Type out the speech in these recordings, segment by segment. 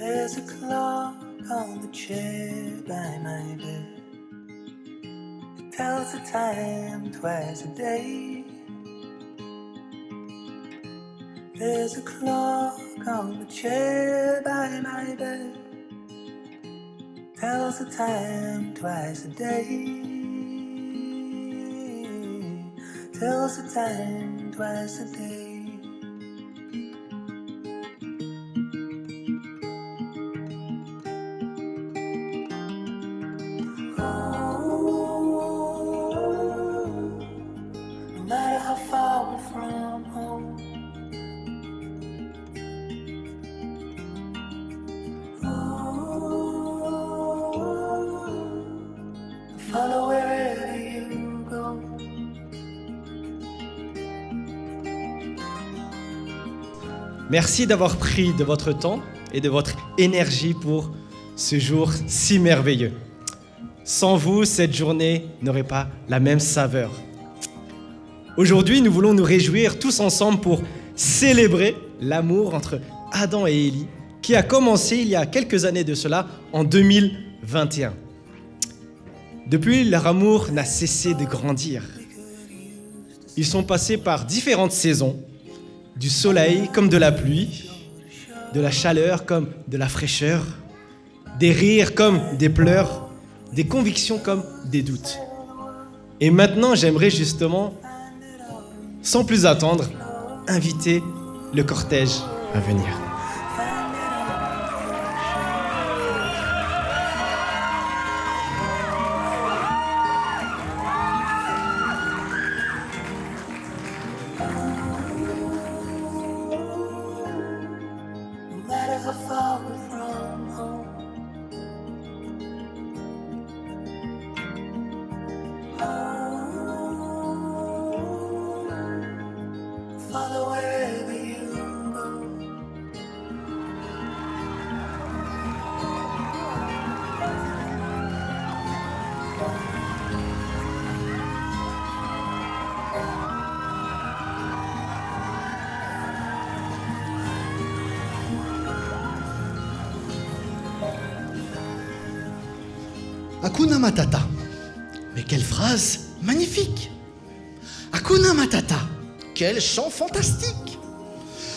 There's a clock on the chair by my bed. It tells the time twice a day. There's a clock on the chair by my bed. Tells the time twice a day. Tells the time twice a day. Merci d'avoir pris de votre temps et de votre énergie pour ce jour si merveilleux. Sans vous, cette journée n'aurait pas la même saveur. Aujourd'hui, nous voulons nous réjouir tous ensemble pour célébrer l'amour entre Adam et Élie, qui a commencé il y a quelques années de cela, en 2021. Depuis, leur amour n'a cessé de grandir. Ils sont passés par différentes saisons, du soleil comme de la pluie, de la chaleur comme de la fraîcheur, des rires comme des pleurs, des convictions comme des doutes. Et maintenant, j'aimerais justement, sans plus attendre, inviter le cortège à venir. Hakuna Matata. Mais quelle phrase magnifique! Hakuna Matata. Quel chant fantastique!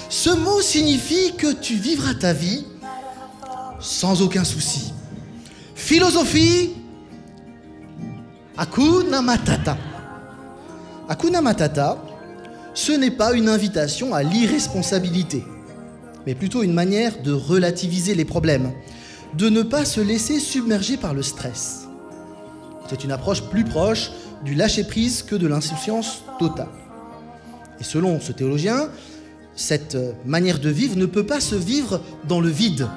Ce mot signifie que tu vivras ta vie sans aucun souci. Philosophie, Hakuna Matata. Hakuna Matata, ce n'est pas une invitation à l'irresponsabilité, mais plutôt une manière de relativiser les problèmes, de ne pas se laisser submerger par le stress. C'est une approche plus proche du lâcher-prise que de l'insouciance totale. Et selon ce théologien, cette manière de vivre ne peut pas se vivre dans le vide.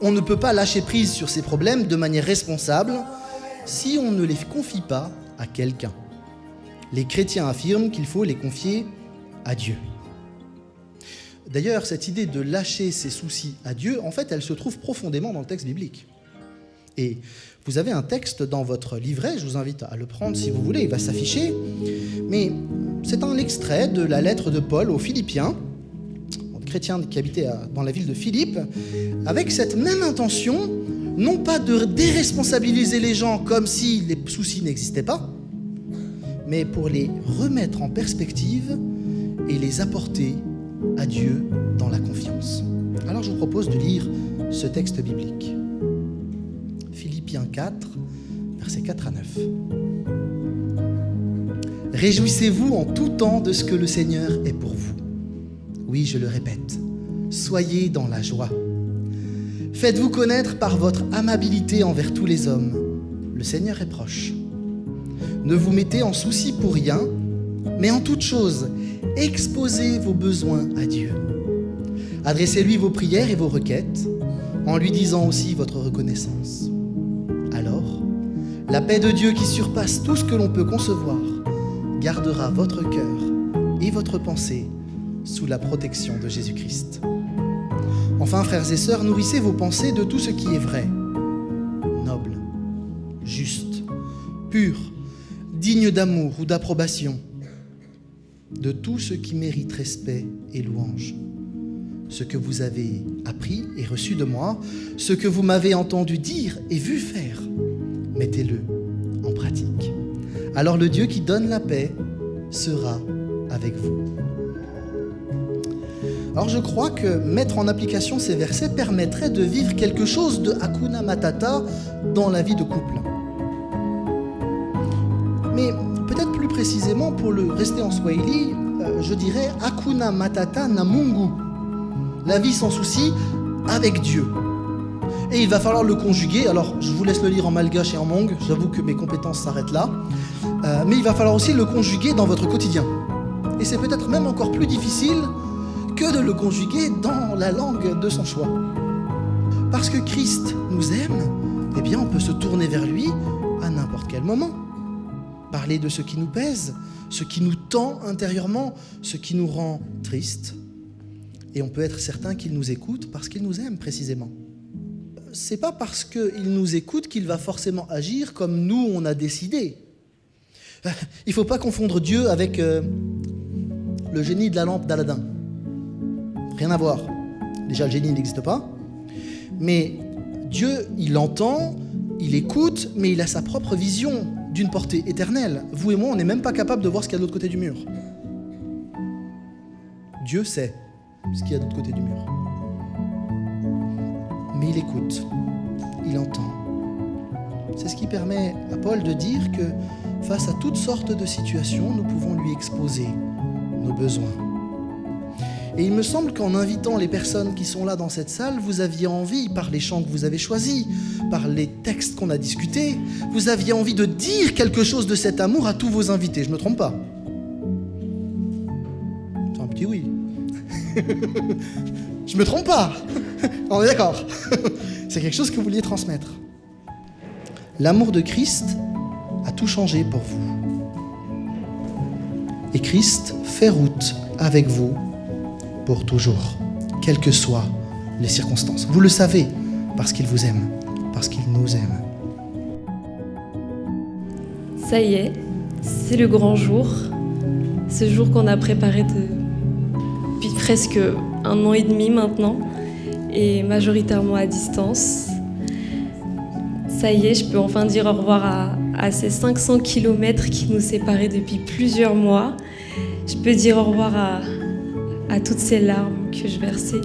On ne peut pas lâcher prise sur ses problèmes de manière responsable si on ne les confie pas à quelqu'un. Les chrétiens affirment qu'il faut les confier à Dieu. D'ailleurs, cette idée de lâcher ses soucis à Dieu, en fait, elle se trouve profondément dans le texte biblique. Et vous avez un texte dans votre livret, je vous invite à le prendre si vous voulez, il va s'afficher. Mais c'est un extrait de la lettre de Paul aux Philippiens, un chrétien qui habitait dans la ville de Philippe, avec cette même intention, non pas de déresponsabiliser les gens comme si les soucis n'existaient pas, mais pour les remettre en perspective et les apporter à Dieu dans la confiance. Alors je vous propose de lire ce texte biblique. Philippiens 4, versets 4 à 9. Réjouissez-vous en tout temps de ce que le Seigneur est pour vous. Oui, je le répète, soyez dans la joie. Faites-vous connaître par votre amabilité envers tous les hommes. Le Seigneur est proche. Ne vous mettez en souci pour rien, mais en toute chose, exposez vos besoins à Dieu. Adressez-lui vos prières et vos requêtes, en lui disant aussi votre reconnaissance. Alors, la paix de Dieu qui surpasse tout ce que l'on peut concevoir, gardera votre cœur et votre pensée sous la protection de Jésus-Christ. Enfin, frères et sœurs, nourrissez vos pensées de tout ce qui est vrai, noble, juste, pur, digne d'amour ou d'approbation, de tout ce qui mérite respect et louange. ce que vous avez appris et reçu de moi, ce que vous m'avez entendu dire et vu faire. Mettez-le en pratique. Alors le Dieu qui donne la paix sera avec vous. Alors je crois que mettre en application ces versets permettrait de vivre quelque chose de Hakuna Matata dans la vie de couple. Mais peut-être plus précisément, pour le rester en Swahili, je dirais Hakuna Matata na Mungu. La vie sans souci avec Dieu. Et il va falloir le conjuguer. Alors, je vous laisse le lire en malgache et en mong. J'avoue que mes compétences s'arrêtent là. Mais il va falloir aussi le conjuguer dans votre quotidien. Et c'est peut-être même encore plus difficile que de le conjuguer dans la langue de son choix. Parce que Christ nous aime, eh bien, on peut se tourner vers lui à n'importe quel moment. Parler de ce qui nous pèse, ce qui nous tend intérieurement, ce qui nous rend tristes. Et on peut être certain qu'il nous écoute parce qu'il nous aime précisément. C'est pas parce qu'il nous écoute qu'il va forcément agir comme nous on a décidé. Il faut pas confondre Dieu avec le génie de la lampe d'Aladin. Rien à voir. Déjà le génie n'existe pas. Mais Dieu, il entend, il écoute, mais il a sa propre vision d'une portée éternelle. Vous et moi, on n'est même pas capable de voir ce qu'il y a de l'autre côté du mur. Dieu sait ce qu'il y a de l'autre côté du mur. Mais il écoute, il entend. C'est ce qui permet à Paul de dire que face à toutes sortes de situations, nous pouvons lui exposer nos besoins. Et il me semble qu'en invitant les personnes qui sont là dans cette salle, vous aviez envie, par les chants que vous avez choisis, par les textes qu'on a discutés, vous aviez envie de dire quelque chose de cet amour à tous vos invités. Je ne me trompe pas? C'est un petit oui. Je me trompe pas. On est d'accord. C'est quelque chose que vous vouliez transmettre. L'amour de Christ a tout changé pour vous. Et Christ fait route avec vous pour toujours, quelles que soient les circonstances. Vous le savez, parce qu'il vous aime, parce qu'il nous aime. Ça y est, c'est le grand jour. Ce jour qu'on a préparé depuis presque 1 an et demi maintenant, et majoritairement à distance. Ça y est, je peux enfin dire au revoir à ces 500 kilomètres qui nous séparaient depuis plusieurs mois. Je peux dire au revoir à toutes ces larmes que je versais.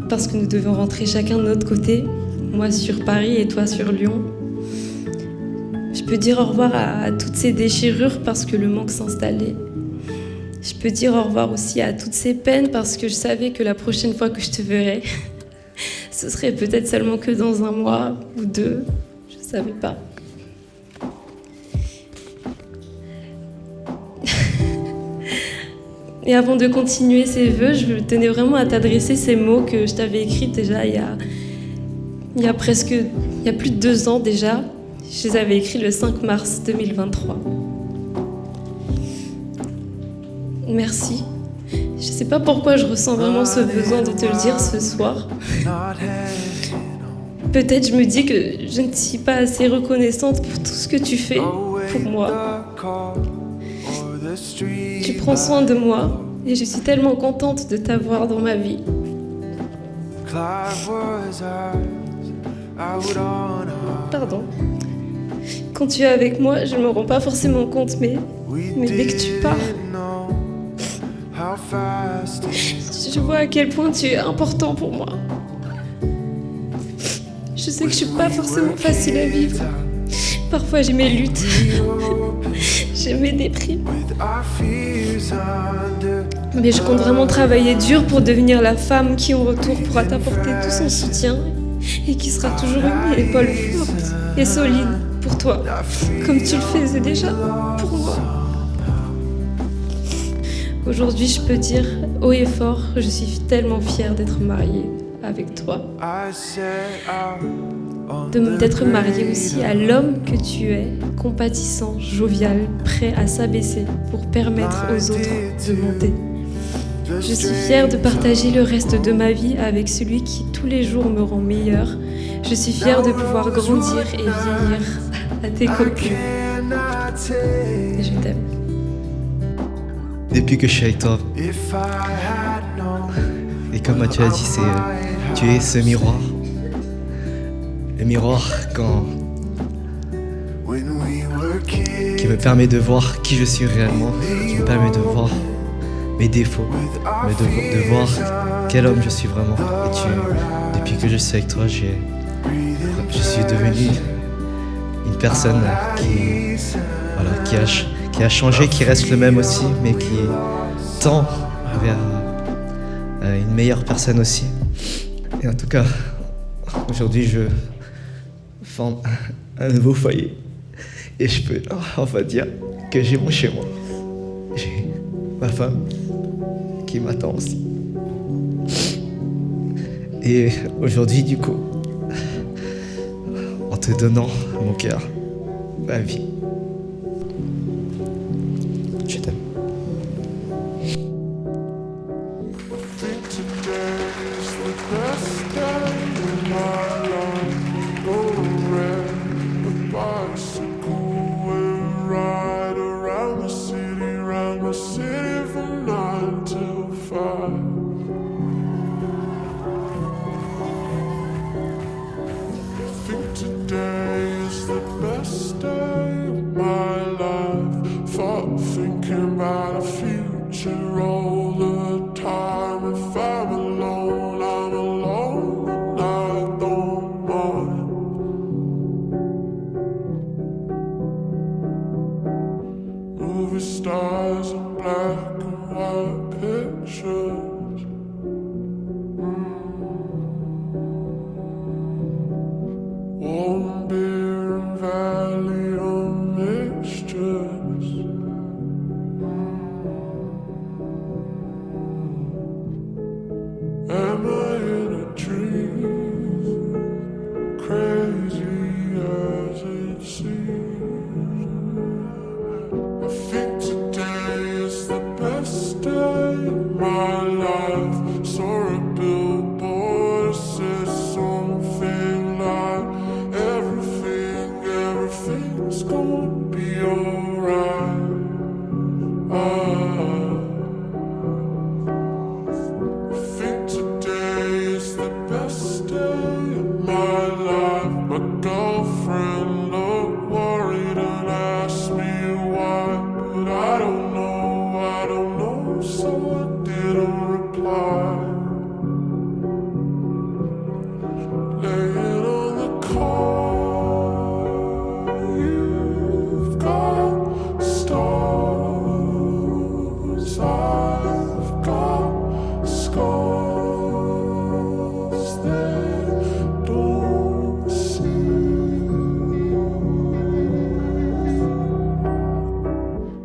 Parce que nous devions rentrer chacun de notre côté, moi sur Paris et toi sur Lyon. Je peux dire au revoir à toutes ces déchirures parce que le manque s'installait. Je peux dire au revoir aussi à toutes ces peines parce que je savais que la prochaine fois que je te verrais, ce serait peut-être seulement que dans 1 mois ou 2, je ne savais pas. Et avant de continuer ces vœux, je tenais vraiment à t'adresser ces mots que je t'avais écrits déjà il y a plus de 2 ans déjà. Je les avais écrits le 5 mars 2023. Merci. Je sais pas pourquoi je ressens vraiment ce besoin de te le dire ce soir. Peut-être je me dis que je ne suis pas assez reconnaissante pour tout ce que tu fais pour moi. Tu prends soin de moi et je suis tellement contente de t'avoir dans ma vie. Pardon. Quand tu es avec moi, je ne me rends pas forcément compte, mais dès que tu pars, je vois à quel point tu es important pour moi. Je sais que je suis pas forcément facile à vivre. Parfois j'ai mes luttes, j'ai mes déprimes. Mais je compte vraiment travailler dur pour devenir la femme qui en retour pourra t'apporter tout son soutien et qui sera toujours une épaule forte et solide pour toi, comme tu le faisais déjà pour moi. Aujourd'hui, je peux dire haut et fort, je suis tellement fière d'être mariée avec toi. D'être mariée aussi à l'homme que tu es, compatissant, jovial, prêt à s'abaisser pour permettre aux autres de monter. Je suis fière de partager le reste de ma vie avec celui qui tous les jours me rend meilleure. Je suis fière de pouvoir grandir et vieillir à tes côtés. Je t'aime. Depuis que je suis avec toi, Et comme Mathieu a dit, tu es ce miroir. Le miroir qui me permet de voir qui je suis réellement, qui me permet de voir mes défauts, mais de voir quel homme je suis vraiment. Et depuis que je suis avec toi, je suis devenu une personne qui a changé, qui reste le même aussi, mais qui tend vers une meilleure personne aussi. Et en tout cas, aujourd'hui, je forme un nouveau foyer. Et je peux enfin dire que j'ai mon chez moi. J'ai ma femme qui m'attend aussi. Et aujourd'hui, du coup, en te donnant mon cœur, ma vie, je t'aime. Stars and black and white pictures. Warm beer and Valium mixtures. Am I in a dream? Crazy as it seems. I think today is the best day of my life. Saw a billboard, said something like everything's gonna be alright. I think today is the best day of my life. My girlfriend looked worried and asked me why, but I don't know, so I didn't reply. Laying on the car, you've got stars, I've got scars they don't see.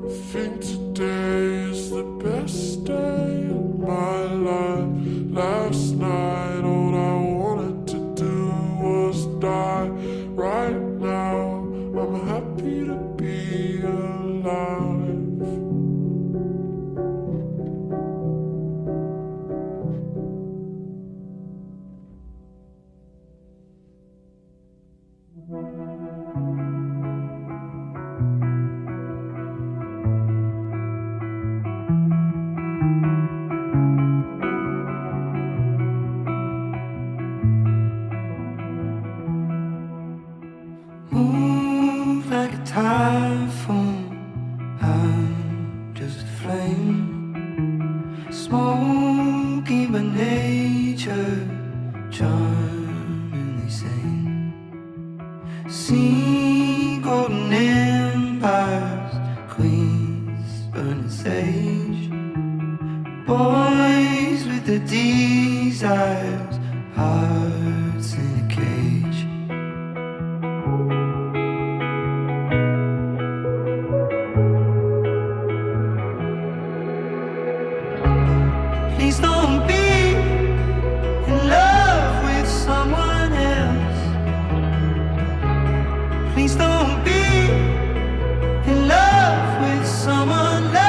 I think today is the best day of my life. Last night all I wanted to do was die. Right now I'm happy to be alive. Move like a typhoon, I'm just a flame. Smoky by nature, charmingly sane. See golden empires, queens burning sage. Boys with the desires, hearts in a cage. Please don't be in love with someone else. Please don't be in love with someone else.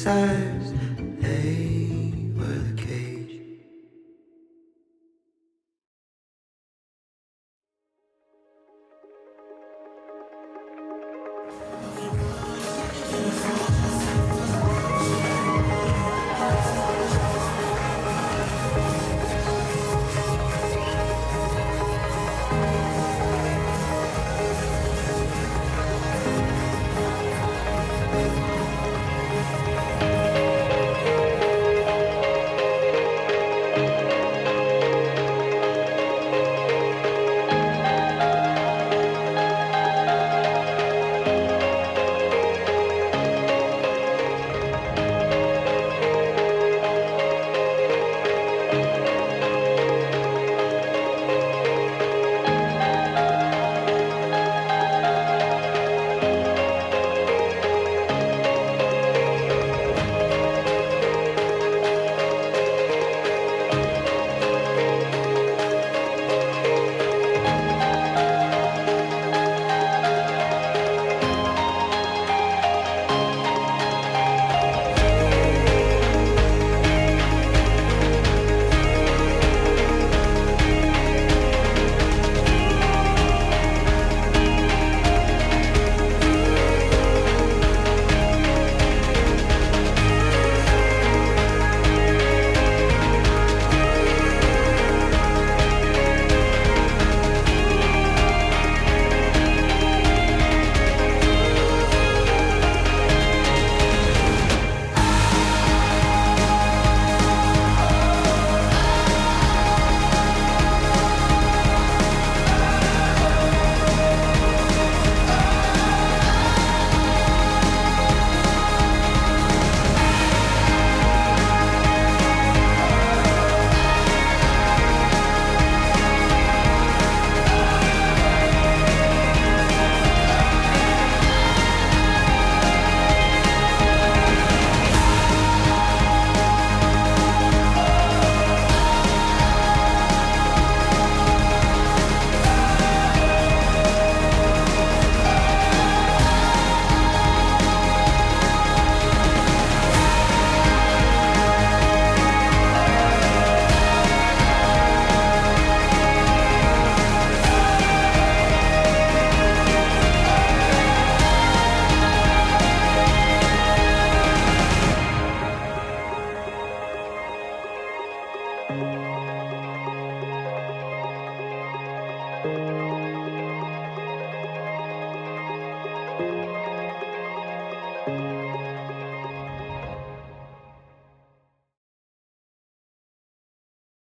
size A with a cage. Thank